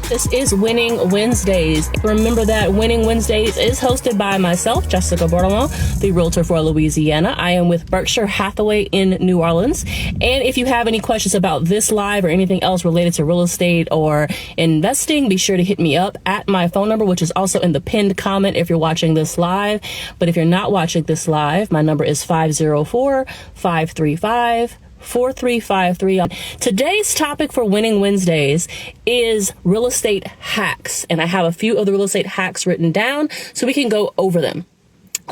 This is Winning Wednesdays. Remember that Winning Wednesdays is hosted by myself, Jessica Bordelon, the Realtor for Louisiana. I am with Berkshire Hathaway in New Orleans. And if you have any questions about this live or anything else related to real estate or investing, be sure to hit me up at my phone number, which is also in the pinned comment if you're watching this live. But if you're not watching this live, my number is 504-535-4353. Today's topic for Winning Wednesdays is real estate hacks. And I have a few of the real estate hacks written down so we can go over them.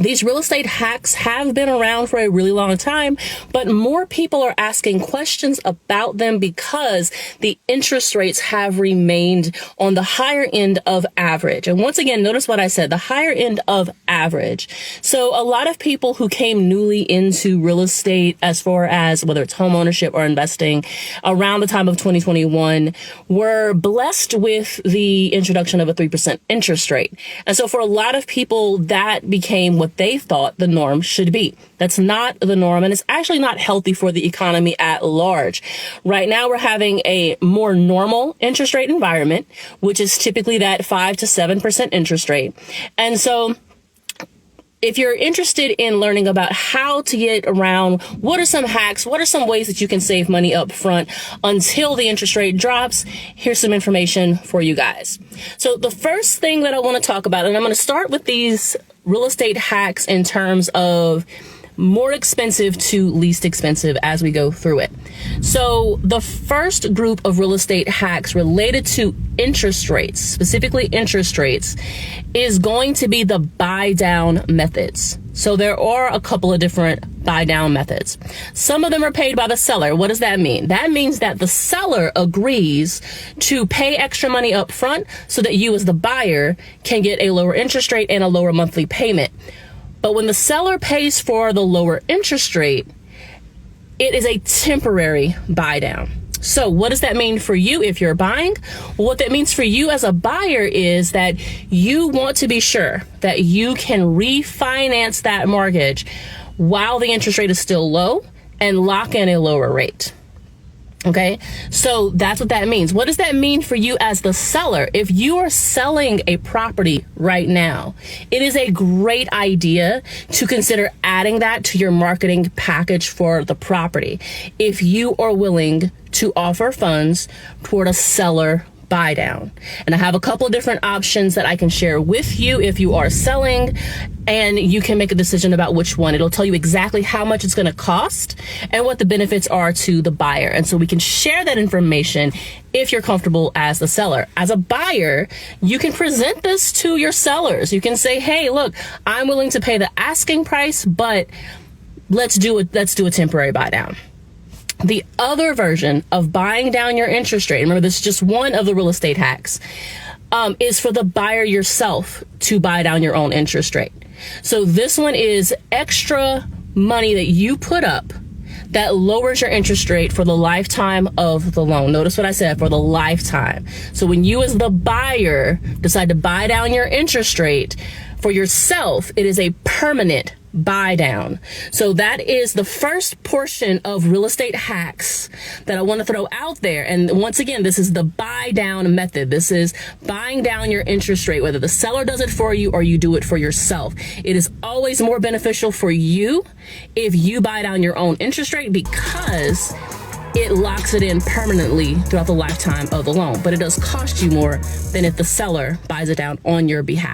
These real estate hacks have been around for a really long time, but more people are asking questions about them because the interest rates have remained on the higher end of average. And once again, notice what I said, the higher end of average. So a lot of people who came newly into real estate, as far as whether it's home ownership or investing around the time of 2021, were blessed with the introduction of a 3% interest rate. And so for a lot of people, that became what they thought the norm should be. That's not the norm, and it's actually not healthy for the economy at large. Right now, we're having a more normal interest rate environment, which is typically that 5 to 7% interest rate. And so if you're interested in learning about how to get around, what are some hacks, what are some ways that you can save money up front until the interest rate drops, here's some information for you guys. So the first thing that I want to talk about, and I'm going to start with these real estate hacks in terms of more expensive to least expensive as we go through it. So the first group of real estate hacks related to interest rates, specifically interest rates, is going to be the buy down methods. So there are a couple of different buy down methods. Some of them are paid by the seller. What does that mean? That means that the seller agrees to pay extra money up front so that you as the buyer can get a lower interest rate and a lower monthly payment. But when the seller pays for the lower interest rate, it is a temporary buy down. So what does that mean for you if you're buying? Well, what that means for you as a buyer is that you want to be sure that you can refinance that mortgage while the interest rate is still low and lock in a lower rate. Okay, so that's what that means. What does that mean for you as the seller? If you are selling a property right now, it is a great idea to consider adding that to your marketing package for the property if you are willing to offer funds toward a seller buy down. And I have a couple of different options that I can share with you if you are selling, and you can make a decision about which one. It'll tell you exactly how much it's going to cost and what the benefits are to the buyer. And so we can share that information if you're comfortable as the seller. As a buyer, you can present this to your sellers. You can say, hey, look, I'm willing to pay the asking price, but let's do a temporary buy down. The other version of buying down your interest rate, remember this is just one of the real estate hacks, is for the buyer yourself to buy down your own interest rate. So this one is extra money that you put up that lowers your interest rate for the lifetime of the loan. Notice what I said, for the lifetime. So when you as the buyer decide to buy down your interest rate for yourself, it is a permanent buy down. So that is the first portion of real estate hacks that I want to throw out there. And once again, this is the buy down method. This is buying down your interest rate, whether the seller does it for you or you do it for yourself. It is always more beneficial for you if you buy down your own interest rate because it locks it in permanently throughout the lifetime of the loan. But it does cost you more than if the seller buys it down on your behalf.